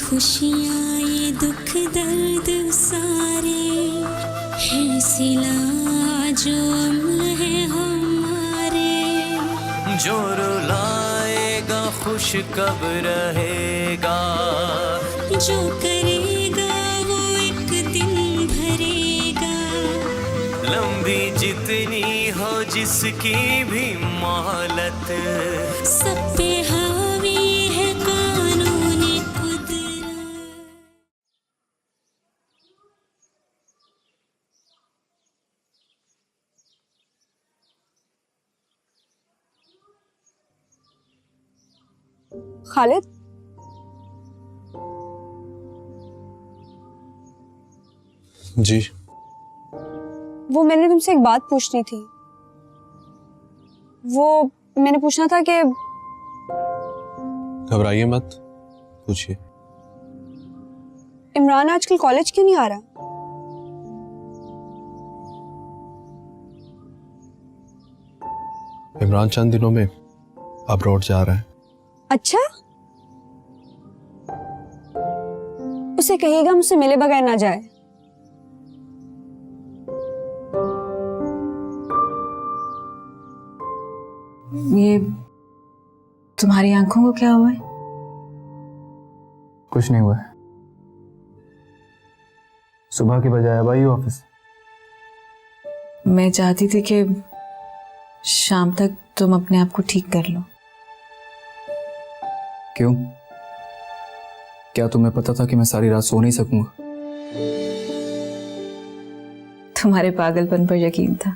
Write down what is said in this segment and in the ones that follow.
खुशियाँ ये दुख दर्द सारे है सिला जो अम्ल है हमारे। जो रुलाएगा खुश कब रहेगा, जो करेगा वो एक दिन भरेगा। लंबी जितनी हो जिसकी भी मोहलत, सब पे हावी है कानूनी कुदरत। खालिद, जी। वो मैंने तुमसे एक बात पूछनी थी। वो मैंने पूछना था कि घबराइए मत, पूछिए। इमरान आजकल कॉलेज क्यों नहीं आ रहा? इमरान चंद दिनों में अब्रॉड जा रहा है। अच्छा, उसे कहिएगा मुझसे मिले बगैर ना जाए। ये तुम्हारी आंखों को क्या हुआ है? कुछ नहीं हुआ है। सुबह के बजाय अब आई ऑफिस। मैं चाहती थी कि शाम तक तुम अपने आप को ठीक कर लो। क्यों? क्या तुम्हें पता था कि मैं सारी रात सो नहीं सकूंगा? तुम्हारे पागलपन पर यकीन था।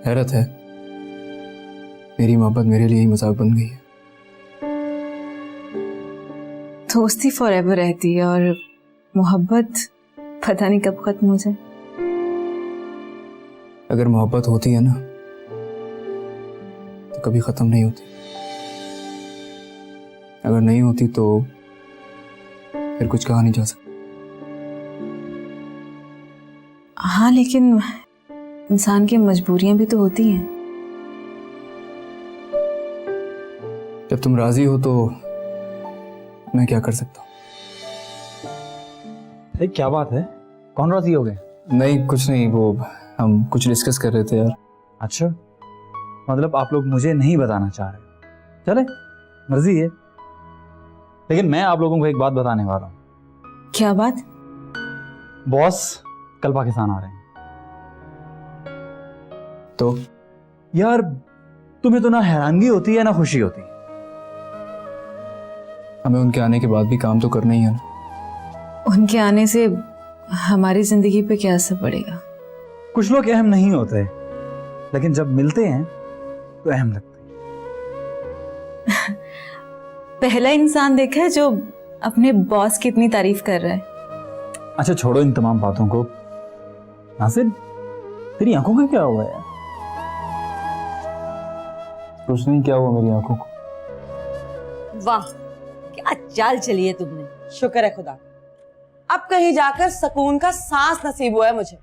हैरत है, मेरी मोहब्बत मेरे लिए ही मजाक बन गई है। दोस्ती फॉरएवर रहती है और मोहब्बत पता नहीं कब खत्म हो जाए। अगर मोहब्बत होती है ना तो कभी खत्म नहीं होती। अगर नहीं होती तो फिर कुछ कहा नहीं जा सकता। हाँ, लेकिन इंसान की मजबूरियां भी तो होती हैं। जब तुम राजी हो तो मैं क्या कर सकता हूँ? अरे क्या बात है, कौन राजी हो गए? नहीं, कुछ नहीं, वो हम कुछ डिस्कस कर रहे थे यार। अच्छा, मतलब आप लोग मुझे नहीं बताना चाह रहे। चले, मर्जी है, लेकिन मैं आप लोगों को एक बात बताने वाला हूँ। क्या बात? बॉस कल पाकिस्तान आ रहे हैं। तो यार तुम्हें तो ना हैरानगी होती है ना खुशी होती है। हमें उनके आने के बाद भी काम तो करना ही है ना। उनके आने से हमारी जिंदगी पे क्या असर पड़ेगा? कुछ लोग अहम नहीं होते, लेकिन जब मिलते हैं तो अहम लगते हैं। पहला इंसान देखा है जो अपने बॉस की इतनी तारीफ कर रहा है। अच्छा छोड़ो इन तमाम बातों को। नासिर, तेरी आंखों का क्या हुआ यार? कुछ नहीं, क्या हुआ मेरी आंखों को? वाह, क्या चाल चली है तुमने। शुक्र है खुदा, अब कहीं जाकर सुकून का सांस नसीब हुआ है मुझे।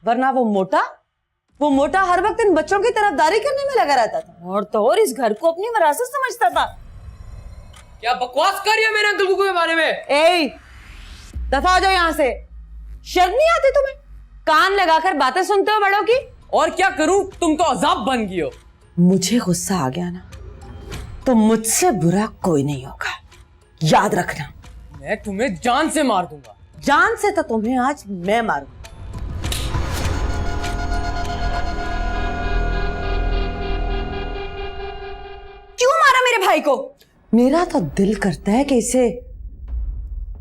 वरना वो मोटा हर वक्त इन बच्चों की तरफदारी करने में लगा रहता था और तो और इस घर को अपनी विरासत समझता था। क्या बकवास कर रही है मेरे अंकल के बारे में? ए, दफा हो जाओ यहाँ से। शर्म नहीं आती तुम्हें? कान लगाकर बातें सुनते हो बड़ों की। और क्या करूं, तुम तो अजाब बन गई हो। मुझे गुस्सा आ गया ना तो मुझसे बुरा कोई नहीं होगा, याद रखना। मैं तुम्हें जान से मार दूंगा। जान से तो तुम्हें आज मैं मारूंगा। क्यों मारा मेरे भाई को? मेरा तो दिल करता है कि इसे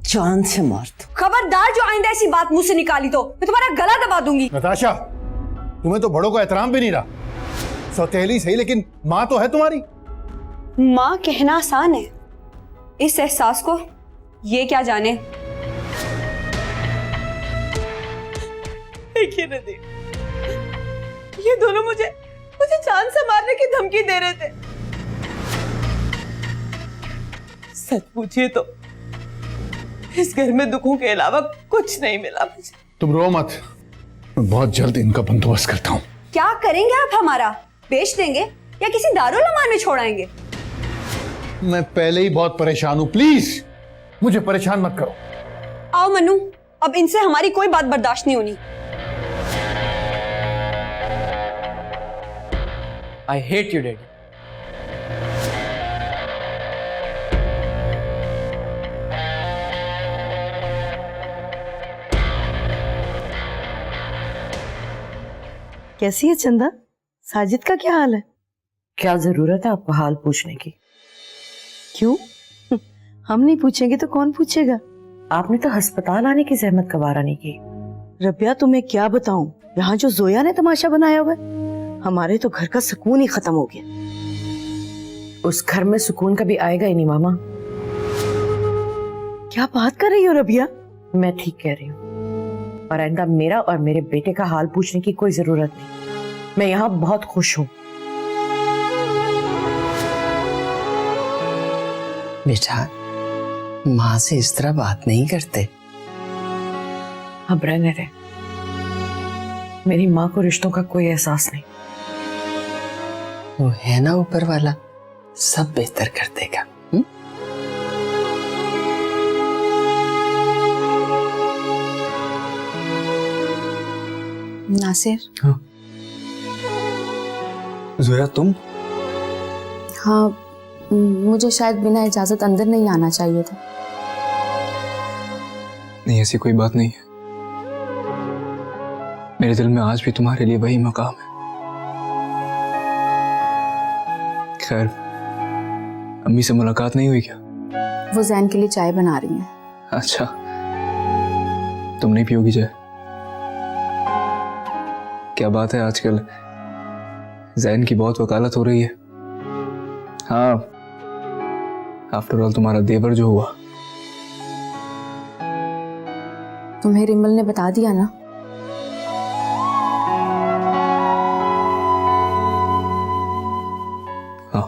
जान से मार दो। खबरदार, जो आइंदा ऐसी बात मुंह से निकाली तो मैं तुम्हारा गला दबा दूंगी। नताशा, तुम्हें तो बड़ों का एहतराम भी नहीं रहा। सौतेली सही, लेकिन माँ तो है तुम्हारी। माँ कहना आसान है, इस एहसास को ये क्या जाने। देखिए नदी, ये दोनों मुझे जान से मारने की धमकी दे रहे थे। सच पूछिए तो इस घर में दुखों के अलावा कुछ नहीं मिला मुझे। तुम रो मत, मैं बहुत जल्द इनका बंदोबस्त करता हूँ। क्या करेंगे आप हमारा? बेच देंगे या किसी दारुल अमान में छोड़ाएंगे? मैं पहले ही बहुत परेशान हूं, प्लीज मुझे परेशान मत करो। आओ मनु, अब इनसे हमारी कोई बात बर्दाश्त नहीं होनी। I hate you daddy. कैसी है चंदा? साजिद का क्या हाल है? क्या जरूरत है आपको हाल पूछने की? क्यों? हम नहीं पूछेंगे तो कौन पूछेगा? आपने तो अस्पताल आने की जहमत गवारा नहीं की। रबिया तुम्हें क्या बताऊं, यहाँ जो जोया ने तमाशा बनाया हुआ है, हमारे तो घर का सुकून ही खत्म हो गया। उस घर में सुकून कभी आएगा ही नहीं मामा। क्या बात कर रही हो रबिया? मैं ठीक कह रही हूँ, और आइंदा मेरा और मेरे बेटे का हाल पूछने की कोई जरूरत नहीं। मैं यहाँ बहुत खुश हूँ। बेटा, माँ से इस तरह बात नहीं करते। अब रहने दे, मेरी माँ को रिश्तों का कोई एहसास नहीं। वो है ना ऊपर वाला, सब बेहतर कर देगा। नासिर। हाँ जोया, तुम? हाँ, मुझे शायद बिना इजाजत अंदर नहीं आना चाहिए था। नहीं, ऐसी कोई बात नहीं है। मेरे दिल में आज भी तुम्हारे लिए वही मकाम है। खैर, अम्मी से मुलाकात नहीं हुई क्या? वो जैन के लिए चाय बना रही हैं। अच्छा, तुम नहीं पियोगी चाय? क्या बात है, आजकल जैन की बहुत वकालत हो रही है। हाँ, आफ्टर ऑल तुम्हारा देवर जो हुआ। तुम्हें रिमल ने बता दिया ना? हाँ।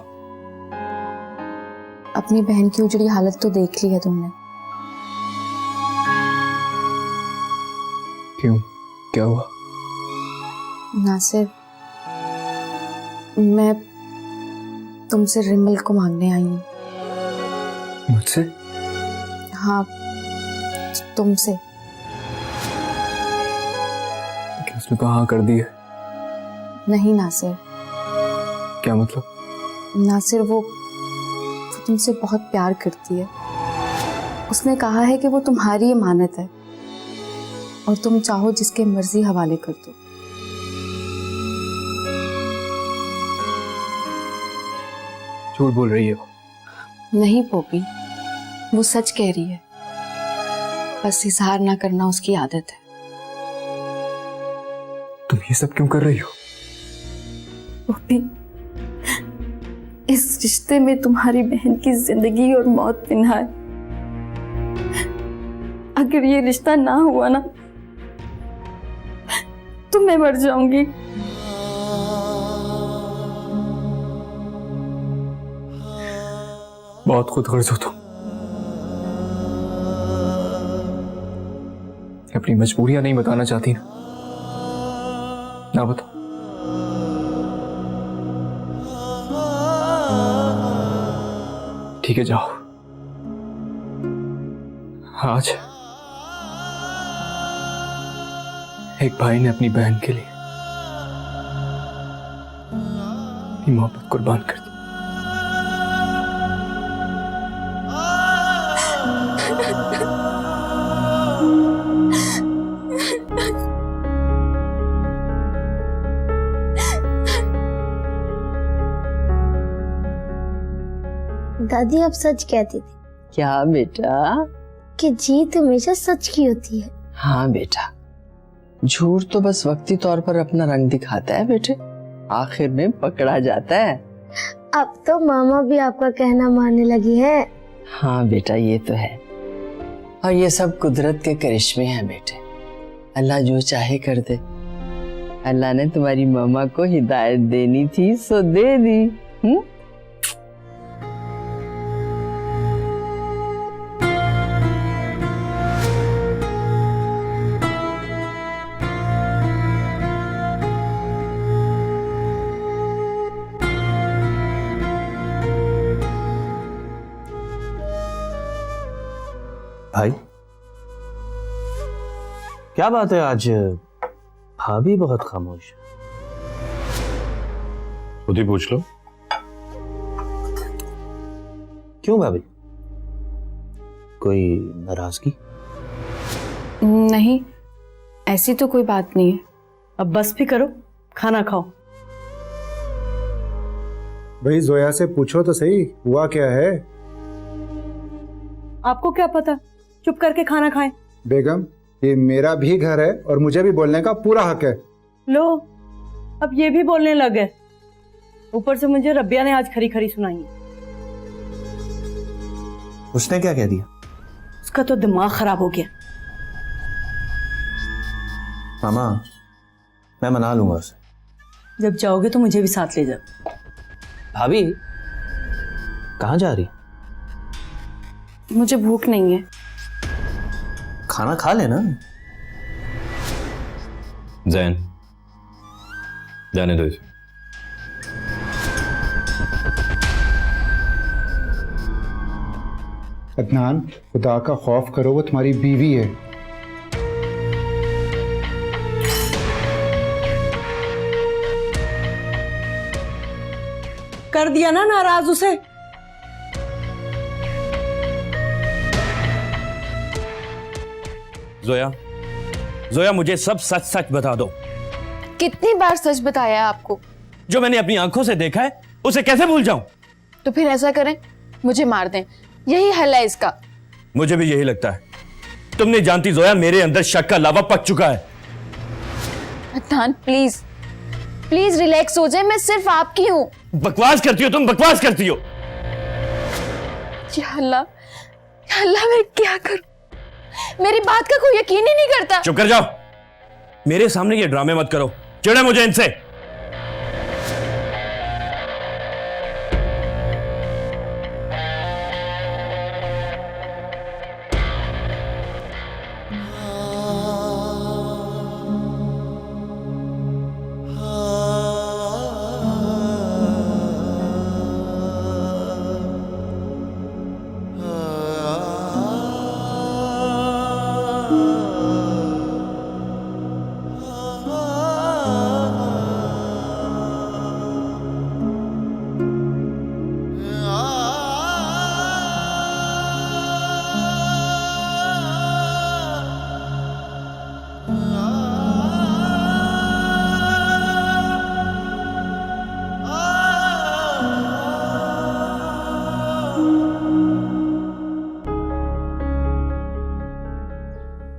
अपनी बहन की उजड़ी हालत तो देख ली है तुमने। क्यों, क्या हुआ? नासिर, मैं तुमसे रिमल को मांगने आई हूँ। मुझसे? हाँ, तुमसे। क्या उसने तो हाँ कर दी है? नहीं नासिर। क्या मतलब? नासिर, वो तुमसे बहुत प्यार करती है। उसने कहा है कि वो तुम्हारी अमानत है और तुम चाहो जिसके मर्जी हवाले कर दो। झूठ बोल रही है वो? नहीं पोपी, वो सच कह रही है, बस इजहार ना करना उसकी आदत है। तुम ये सब क्यों कर रही हो? पोपी, इस रिश्ते में तुम्हारी बहन की जिंदगी और मौत पिन्हा है। अगर ये रिश्ता ना हुआ ना तो मैं मर जाऊंगी। बहुत खुदगर्ज हो तुम। अपनी मजबूरियां नहीं बताना चाहती ना? ना बताओ। ठीक है, जाओ। आज एक भाई ने अपनी बहन के लिए अपनी मोहब्बत कुर्बान कर दी। दादी अब सच कहती थी क्या बेटा? कि जीत हमेशा सच की होती है। हाँ बेटा, झूठ तो बस वक्ती तौर पर अपना रंग दिखाता है बेटे, आखिर में पकड़ा जाता है। अब तो मामा भी आपका कहना मानने लगी है। हाँ बेटा, ये तो है, और ये सब कुदरत के करिश्मे हैं बेटे। अल्लाह जो चाहे कर दे। अल्लाह ने तुम्हारी मामा को हिदायत देनी थी सो दे दी। क्या बात है आज भाभी बहुत खामोश है? खुद ही पूछ लो। क्यों भाभी, कोई नाराजगी? नहीं, ऐसी तो कोई बात नहीं है। अब बस भी करो, खाना खाओ। भाई जोया से पूछो तो सही, हुआ क्या है? आपको क्या पता, चुप करके खाना खाएं। बेगम, ये मेरा भी घर है और मुझे भी बोलने का पूरा हक है। लो, अब ये भी बोलने लग गए। ऊपर से मुझे रबिया ने आज खरी खरी सुनाई है। उसने क्या कह दिया? उसका तो दिमाग खराब हो गया। मामा, मैं मना लूंगा उसे। जब जाओगे तो मुझे भी साथ ले जाओ। भाभी कहाँ जा रही? मुझे भूख नहीं है। खाना खा लेना। जैन, जाने दो इसे। अदनान, खुदा का खौफ करो, वो तुम्हारी बीवी है। कर दिया ना नाराज उसे। जोया, जोया मुझे सब सच सच बता दो। कितनी बार सच बताया है आपको? जो मैंने अपनी आंखों से देखा है उसे कैसे भूल जाऊं? तो फिर ऐसा करें, मुझे मार दें, यही हल है इसका। मुझे भी यही लगता है। तुम नहीं जानती जोया, मेरे अंदर शक का लावा पक चुका है। अदनान प्लीज प्लीज रिलैक्स हो जाए, मैं सिर्फ आपकी हूँ। बकवास करती हो तुम, बकवास करती हो। या अल्लाह मैं क्या करूं? मेरी बात का कोई यकीन ही नहीं करता। चुप कर जाओ, मेरे सामने ये ड्रामे मत करो, चिढ़े मुझे इनसे।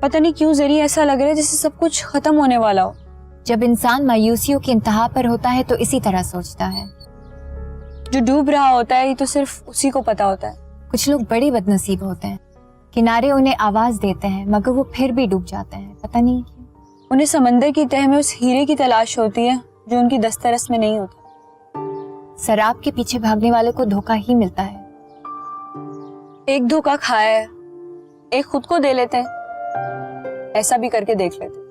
पता नहीं क्यों जरी ऐसा लग रहा है जैसे सब कुछ खत्म होने वाला हो। जब इंसान मायूसियों की इंतहा पर होता है तो इसी तरह सोचता है। जो डूब रहा होता है ये तो सिर्फ उसी को पता होता है। कुछ लोग बड़े बदनसीब होते हैं, किनारे उन्हें आवाज देते हैं मगर वो फिर भी डूब जाते हैं, पता नहीं क्यों। उन्हें समंदर की तह में उस हीरे की तलाश होती है जो उनकी दस्तरस में नहीं होता। शराब के पीछे भागने वाले को धोखा ही मिलता है। एक धोखा खाया है, एक खुद को दे लेते हैं। ऐसा भी करके देख लेते।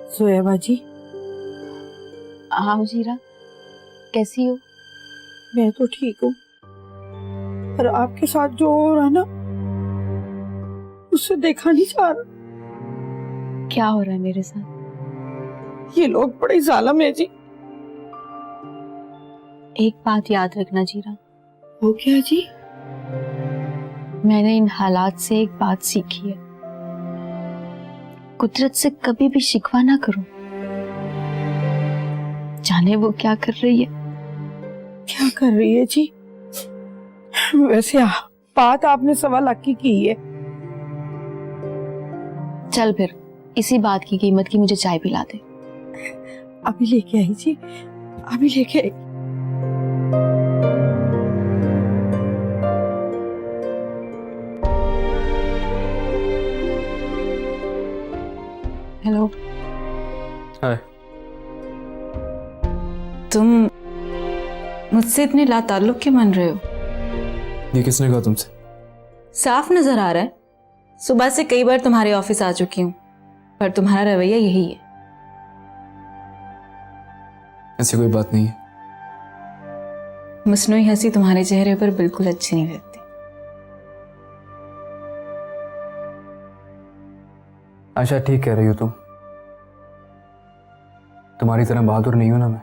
सोया बाजी। हाँ जीरा, कैसी हो? मैं तो ठीक हूँ, पर आपके साथ जो हो रहा है ना, उससे देखा नहीं जा रहा। क्या हो रहा है मेरे साथ? ये लोग बड़े जालिम है जी। एक बात याद रखना जीरा। वो क्या जी? मैंने इन हालात से एक बात सीखी है, कुदरत से कभी भी शिकवा ना करो। जाने वो क्या कर रही है। क्या कर रही है जी? वैसे बात आपने 1.25 लाख की है। चल फिर इसी बात की कीमत की मुझे चाय पिला दे। अभी लेके आई जी, अभी लेके आई। हेलो। हाय। तुम मुझसे इतने लाताल्लुक क्यों बन रहे हो? ये किसने कहा तुमसे? साफ नजर आ रहा है। सुबह से कई बार तुम्हारे ऑफिस आ चुकी हूँ, पर तुम्हारा रवैया यही है। ऐसी कोई बात नहीं है। मसनूई हंसी तुम्हारे चेहरे पर बिल्कुल अच्छी नहीं लगती। आशा ठीक कह रही हो तुम। तुम्हारी तरह बहादुर नहीं हूं ना मैं,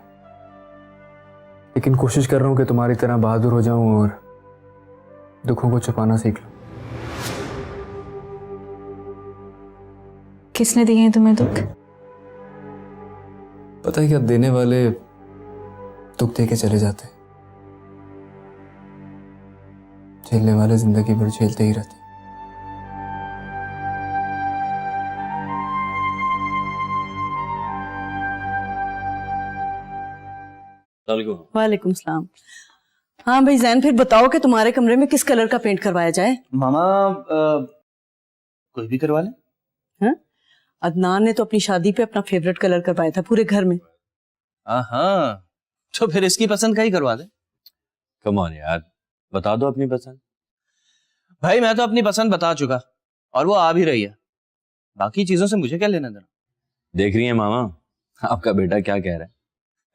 लेकिन कोशिश कर रहा हूं कि तुम्हारी तरह बहादुर हो जाऊं और दुखों को छुपाना सीख लूं। किसने दिए हैं तुम्हें दुख? पता है क्या, देने वाले दुख दे के चले जाते हैं, झेलने वाले जिंदगी भर झेलते ही रहते। वालेकुम सलाम। हाँ भाई जैन, फिर बताओ कि तुम्हारे कमरे में किस कलर का पेंट करवाया जाए? मामा कोई भी करवा ले। हाँ? अदनान ने तो अपनी शादी पे अपना फेवरेट कलर करवाया था पूरे घर में। हाँ, तो फिर इसकी पसंद का ही करवा दे। कम ऑन यार, बता दो अपनी पसंद। भाई मैं तो अपनी पसंद बता चुका और वो आ भी रही है, बाकी चीजों से मुझे क्या लेना देना। देख रही है मामा आपका बेटा क्या कह रहा है।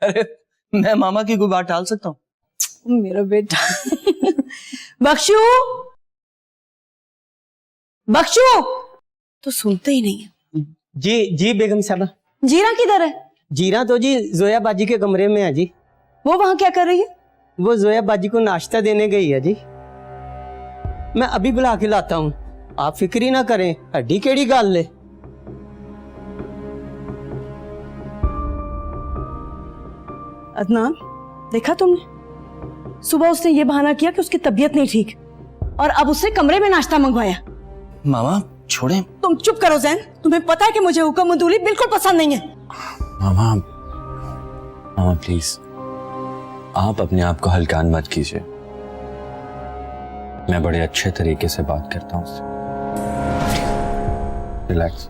अरे मैं मामा की कोई बात टाल सकता हूँ? मेरा बेटा बख्शू, बख्शू तो सुनते ही नहीं है। जी बेगम साहबा। जीरा किधर है? जीरा तो जी जोया बाजी के कमरे में है जी। वो वहां क्या कर रही है? वो जोया बाजी को नाश्ता देने गई है जी। मैं अभी बुला के लाता हूँ, आप फिक्र ही ना करें। हड्डी केड़ी गाल ले। अदनान, देखा तुमने? सुबह उसने ये बहाना किया कि उसकी तबीयत नहीं ठीक और अब उसने कमरे में नाश्ता मंगवाया। मामा छोड़े। तुम चुप करो जैन, तुम्हें पता है कि मुझे हुक्म मंदूली बिल्कुल पसंद नहीं है। मामा मामा प्लीज, आप अपने आप को हल्कान मत कीजिए। मैं बड़े अच्छे तरीके से बात करता हूँ उससे। रिलैक्स।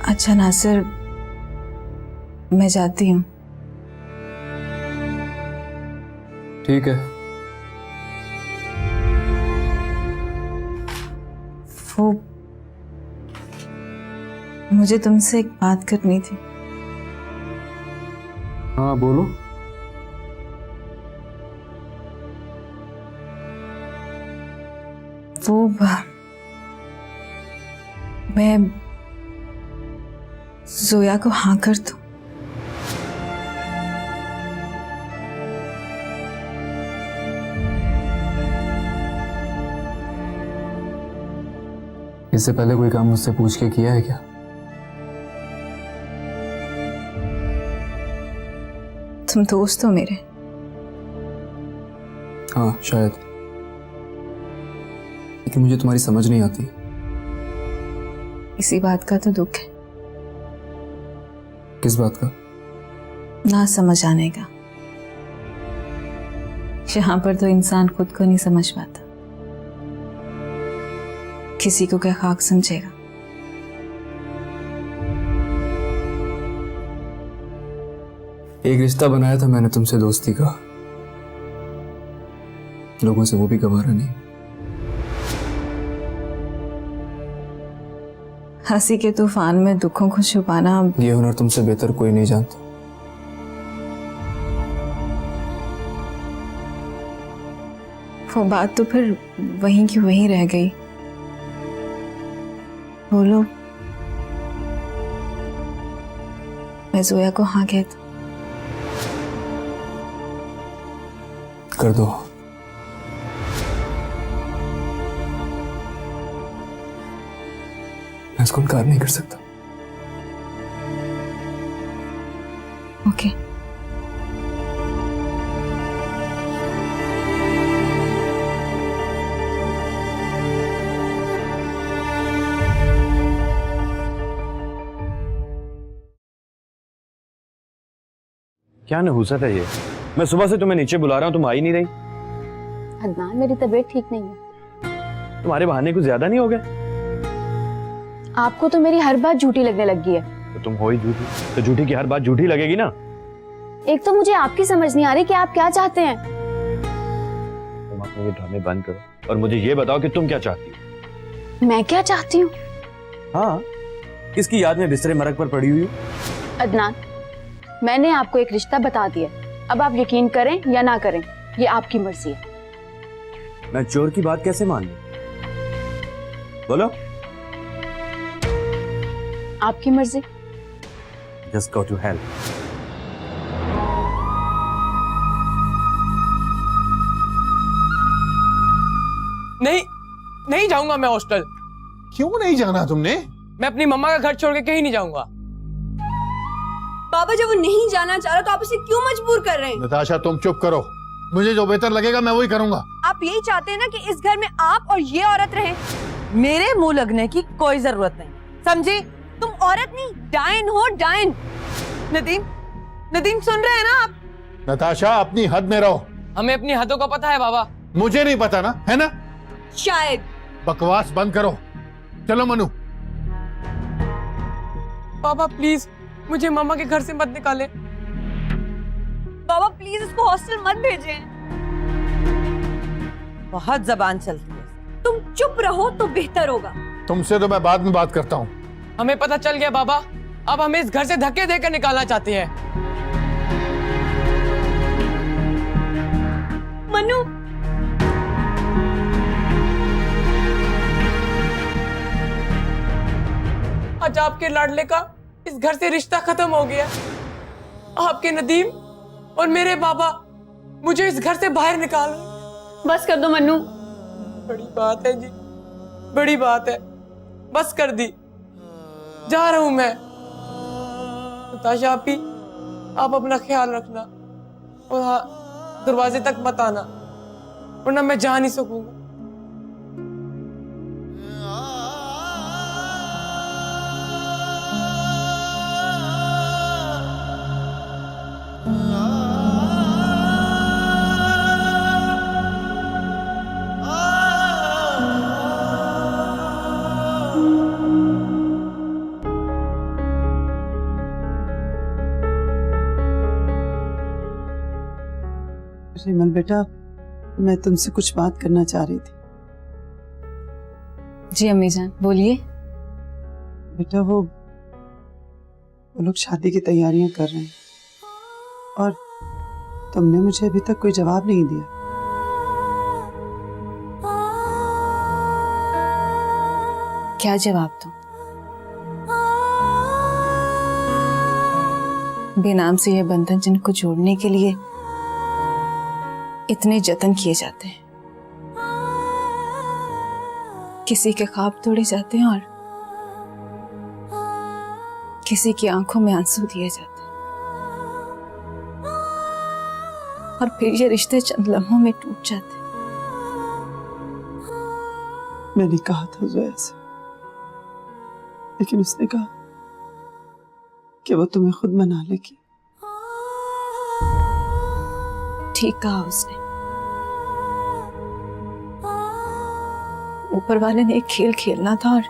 अच्छा नासिर, मैं जाती हूँ। ठीक है। वो मुझे तुमसे एक बात करनी थी। हाँ बोलो। वो मैं जोया को हाँ कर दूं? इससे पहले कोई काम मुझसे पूछ के किया है क्या? तुम दोस्त हो मेरे। हाँ शायद, लेकिन मुझे तुम्हारी समझ नहीं आती। इसी बात का तो दुख है। किस बात का? ना समझ आने का। यहाँ पर तो इंसान खुद को नहीं समझ पाता, किसी को क्या खाक समझेगा। एक रिश्ता बनाया था मैंने तुमसे दोस्ती का, लोगों से वो भी गवारा नहीं। हंसी के तूफान में दुखों को छुपाना, ये हुनर तुमसे बेहतर कोई नहीं जानता। वो बात तो फिर वहीं की वहीं रह गई। बोलो, मैं जोया को हाँ कह दूं? कर दो। मैं इसको इनकार नहीं कर सकता। ओके। क्या नहुसत है ये? मैं सुबह से तुम्हें नीचे बुला रहा हूँ, तुम आ ही नहीं रही। अदनान, मेरी तबीयत ठीक नहीं है। तुम्हारे बहाने कुछ ज्यादा नहीं हो गए? आपको तो मेरी हर बात झूठी लगने लग गई है। तो तुम हो ही झूठी, तो झूठी की हर बात झूठी लगेगी ना। एक तो मुझे आपकी समझ नहीं आ रही कि आप क्या चाहते हैं। तुम अपने ये ड्रामे बंद करो और मुझे ये बताओ कि तुम क्या चाहती हो। मैं क्या चाहती हूँ? हाँ, किसकी याद में बिस्तरे मरक पर पड़ी हुई हूँ? अदनान, मैंने आपको एक रिश्ता बता दिया, अब आप यकीन करें या ना करें, ये आपकी मर्जी है। मैं चोर की बात कैसे मान लूं? बोलो। आपकी मर्जी। Just go to hell. नहीं जाऊंगा मैं हॉस्टल। क्यों नहीं जाना तुमने? मैं अपनी मम्मा का घर छोड़ के कहीं नहीं जाऊंगा। बाबा, जब वो नहीं जाना चाह रहा तो आप उसे क्यों मजबूर कर रहे हैं? नताशा तुम चुप करो, मुझे जो बेहतर लगेगा मैं वही करूंगा। आप यही चाहते हैं ना कि इस घर में आप और ये औरत रहे? मेरे मुंह लगने की कोई जरूरत नहीं, समझी? तुम औरत नहीं, डायन हो, डायन। नदीम सुन रहे हैं ना आप? नताशा अपनी हद में रहो। हमें अपनी हदों का पता है बाबा। मुझे नहीं पता ना, है ना? शायद। बकवास बंद करो, चलो मनु। बाबा प्लीज मुझे मम्मा के घर से मत निकाले। बाबा प्लीज इसको हॉस्टल मत भेजें। बहुत जबान चलती है। तुम चुप रहो तो बेहतर होगा। तुमसे तो मैं बाद में बात करता हूँ। हमें पता चल गया बाबा, अब हमें इस घर से धक्के देकर निकालना चाहते हैं। मनु, आज आपके लाडले का इस घर से रिश्ता खत्म हो गया। आपके नदीम और मेरे बाबा मुझे इस घर से बाहर निकालो। बस कर दो मनु। बड़ी बात है जी, बड़ी बात है, बस कर दी। जा रहा हूं मैं। नताशा आपी, आप अपना ख्याल रखना और हाँ, दरवाजे तक मत आना वरना मैं जा नहीं सकूंगा। रिमल बेटा, मैं तुमसे कुछ बात करना चाह रही थी। जी अम्मी जान, बोलिए। बेटा वो लोग शादी की तैयारियां कर रहे हैं और तुमने मुझे अभी तक कोई जवाब नहीं दिया। क्या जवाब दूं? बेनाम से यह बंधन जिनको जोड़ने के लिए इतने जतन किए जाते हैं, किसी के ख्वाब तोड़े जाते हैं और किसी की आंखों में आंसू दिए जाते हैं और फिर ये रिश्ते चंद लम्हों में टूट जाते हैं। मैंने कहा था जोया से, लेकिन उसने कहा कि वो तुम्हें खुद मना लेगी। ठीक कहा उसने। ऊपर वाले ने एक खेल खेलना था और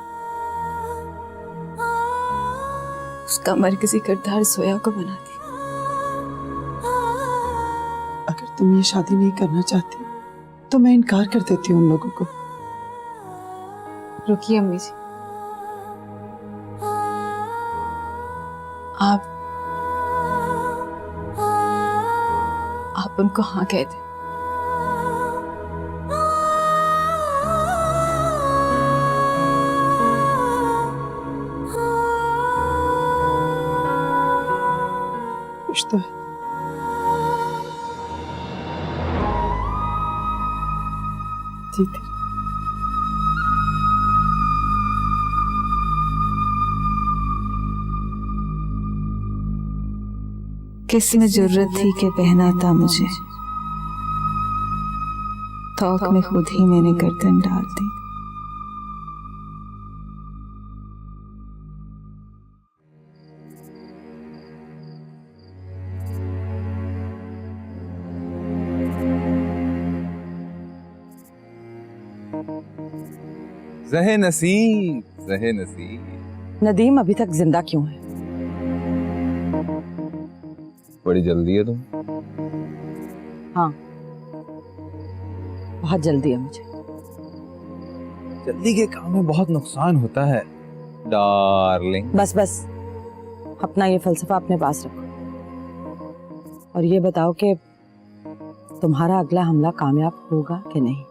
उसका मरकजी किरदार जोया को बना दिया। अगर तुम ये शादी नहीं करना चाहती तो मैं इनकार कर देती हूँ उन लोगों को। रुकिए अम्मी जी, आप उनको हाँ कह दें। कुछ तो है। ठीक है। किसने जरूरत थी कि पहनाता मुझे, तौक में खुद ही मैंने गर्दन डाल दी। ज़हे नसीब, ज़हे नसीब। नदीम अभी तक जिंदा क्यों है? बड़ी जल्दी है तुम। हाँ, बहुत जल्दी है मुझे। जल्दी के काम में बहुत नुकसान होता है डार्लिंग। बस बस, अपना ये फलसफा अपने पास रखो और ये बताओ कि तुम्हारा अगला हमला कामयाब होगा कि नहीं।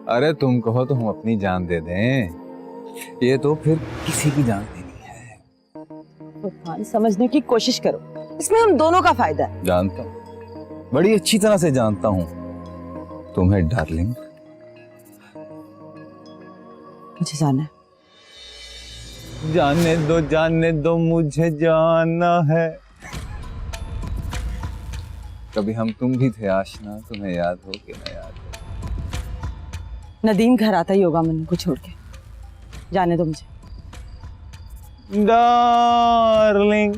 अरे तुम कहो तो हम अपनी जान दे दें, ये तो फिर किसी की जान देनी है। तूफान, समझने की कोशिश करो, इसमें हम दोनों का फायदा है। जानता हूँ, बड़ी अच्छी तरह से जानता हूँ तुम्हें डार्लिंग। मुझे जाना है। जाने दो मुझे जाना है। कभी हम तुम भी थे आशना, तुम्हें याद हो कि ना याद हो। नदीम घर आता ही होगा मन्नू को छोड़ के, जाने दो मुझे। डार्लिंग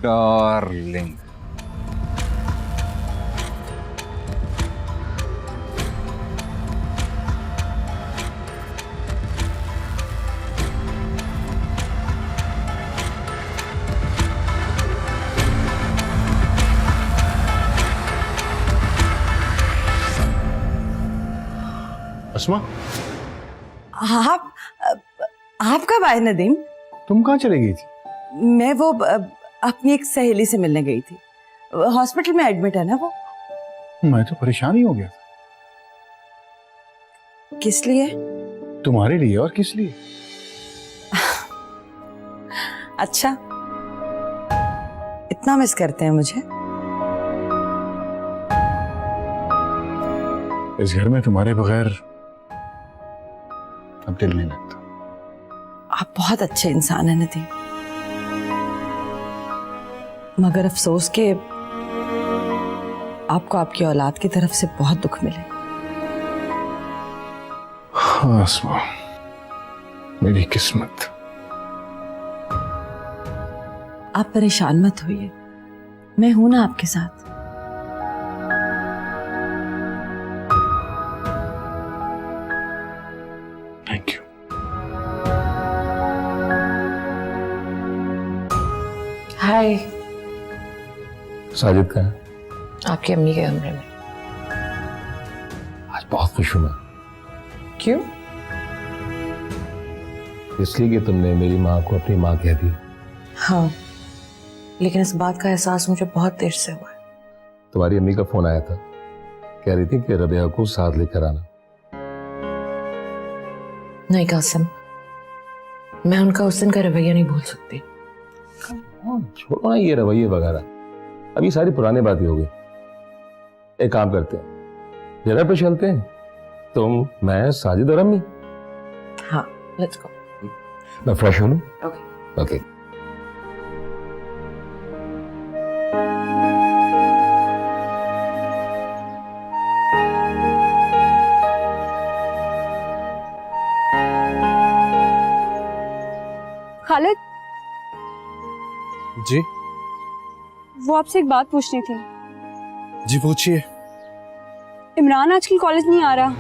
डार्लिंग अस्मा, आप कब आए नदीम? तुम कहाँ चली गई थी? मैं वो अपनी एक सहेली से मिलने गई थी, हॉस्पिटल में एडमिट है ना वो। मैं तो परेशान ही हो गया था। किस लिए? तुम्हारे लिए। और किस लिए? अच्छा, इतना मिस करते हैं मुझे? इस घर में तुम्हारे बगैर अब दिल नहीं लगता। आप बहुत अच्छे इंसान हैं नदीम, मगर अफसोस के आपको आपकी औलाद की तरफ से बहुत दुख मिले। हाँ अस्मा, मेरी किस्मत। आप परेशान मत होइए, मैं हूं ना आपके साथ। Thank you. हाय। साजिद कहाँ है? आपकी अम्मी के कमरे में। आज बहुत खुश हूं मैं। क्यों? इसलिए कि तुमने मेरी माँ को अपनी माँ कह दी। हाँ, लेकिन इस बात का एहसास मुझे बहुत देर से हुआ है। तुम्हारी अम्मी का फोन आया था, कह रही थी कि रबिया को साथ लेकर आना। नहीं कासिम, मैं उनका उस दिन का रवैया नहीं भूल सकती। छोड़ो ना ये रवैये वगैरह, अभी सारी पुरानी बातें हो गई। एक काम करते हैं, डिनर पे चलते हैं, तुम, मैं, साजिद और अम्मी। हाँ, लेट्स गो। मैं फ्रेश हूँ। Okay okay. खालिद जी वो आपसे एक बात पूछनी थी। जी पूछिए। इमरान आजकल कॉलेज नहीं आ रहा।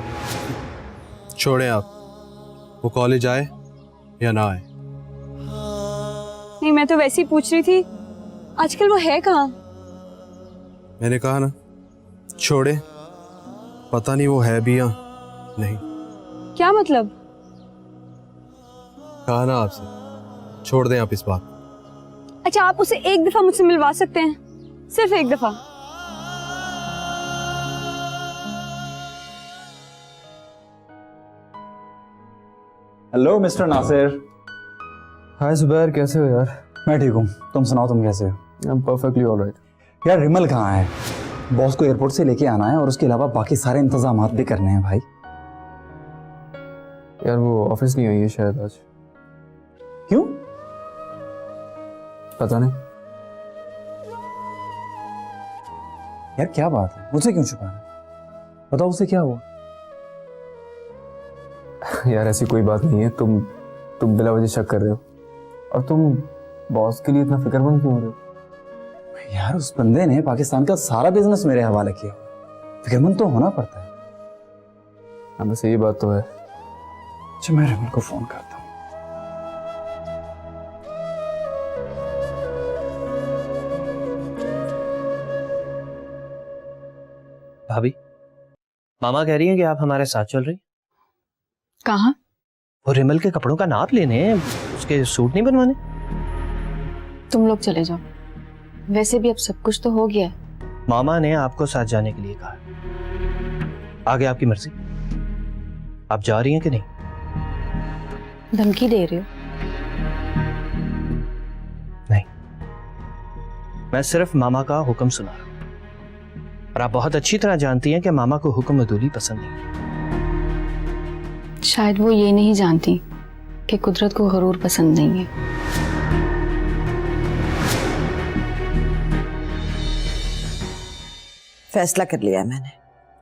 छोड़ें आप, वो कॉलेज आए या ना आए। नहीं, मैं तो वैसे ही पूछ रही थी, आजकल वो है कहाँ? मैंने कहा ना, छोड़े, पता नहीं वो है भी या नहीं। क्या मतलब? कहा ना आपसे, छोड़ दें आप इस बात। अच्छा, आप उसे एक दफा मुझसे मिलवा सकते हैं, सिर्फ एक दफा। Hello mister Nasir. Hi Zubair, कैसे हो यार? मैं ठीक हूँ, तुम सुनाओ, तुम कैसे हो? I am perfectly alright. यार रिमल कहाँ है? बॉस को एयरपोर्ट से लेके आना है और उसके अलावा बाकी सारे इंतजाम भी करने हैं भाई। यार वो ऑफिस नहीं आई है शायद आज। क्यों? पता नहीं यार क्या बात है, मुझसे क्यों छुपा रहा है? बताओ उसे क्या हुआ? यार ऐसी कोई बात नहीं है, तुम बिला वजह शक कर रहे हो, और तुम बॉस के लिए इतना फिक्रमंद क्यों हो रहे हो? यार उस बंदे ने पाकिस्तान का सारा बिजनेस मेरे हवाले किया, फिक्रमंद तो होना पड़ता है। हाँ बस यही बात तो है। अच्छा मैं रिमल को फोन करता हूँ। भाभी, मामा कह रही हैं कि आप हमारे साथ चल रही। कहाँ? वो रिमल के कपड़ों का नाप लेने, उसके सूट नहीं बनवाने। तुम लोग चले जाओ, वैसे भी अब सब कुछ तो हो गया है। मामा ने आपको साथ जाने के लिए कहा। आगे आपकी मर्जी, आप जा रही हैं कि नहीं? धमकी दे रहे हो? नहीं, मैं सिर्फ मामा का हुक्म सुना रहा हूं, और आप बहुत अच्छी तरह जानती हैं कि मामा को हुक्म अदूली पसंद नहीं। शायद वो ये नहीं जानती कि कुदरत को गरूर पसंद नहीं है। फैसला कर लिया है मैंने।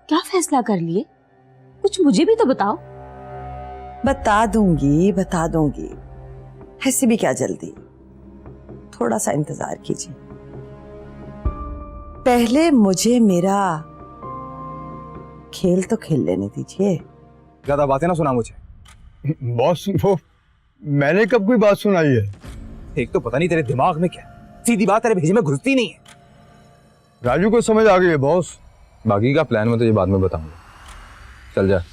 क्या फैसला कर लिए? कुछ मुझे भी तो बताओ। बता दूंगी। ऐसी भी क्या जल्दी, थोड़ा सा इंतजार कीजिए। पहले मुझे मेरा खेल तो खेल लेने दीजिए। ज्यादा बातें ना सुना मुझे। बॉस, वो मैंने कब कोई बात सुनाई है? एक तो पता नहीं तेरे दिमाग में क्या, सीधी बात तेरे भेजे में घुसती नहीं है। राजू को समझ आ गई है बॉस। बाकी का प्लान मैं तुझे बाद में बताऊंगा। चल जा।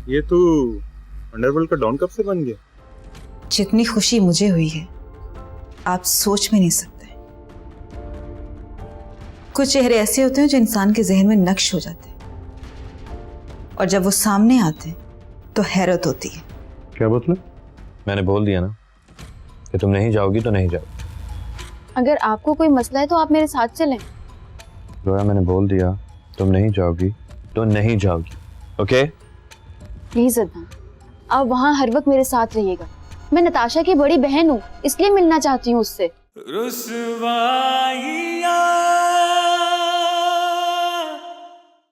ये तू अंडरवर्ल्ड का डॉन कब से बन गया? जितनी खुशी मुझे हुई है आप सोच में नहीं सकते। कुछ चेहरे ऐसे होते हैं जो इंसान के जहन में नक्श हो जाते हैं, और जब वो सामने आते हैं तो हैरत होती है। क्या मतलब? मैंने बोल दिया ना कि तुम नहीं जाओगी तो नहीं जाओगी। अगर आपको कोई मसला है तो आप मेरे साथ चलें। जोया, मैंने बोल दिया तुम नहीं जाओगी तो नहीं जाओगी। ओके? प्लीज अदनान, आप वहाँ हर वक्त मेरे साथ रहिएगा। मैं नताशा की बड़ी बहन हूँ, इसलिए मिलना चाहती हूँ उससे। रुसवाइयाँ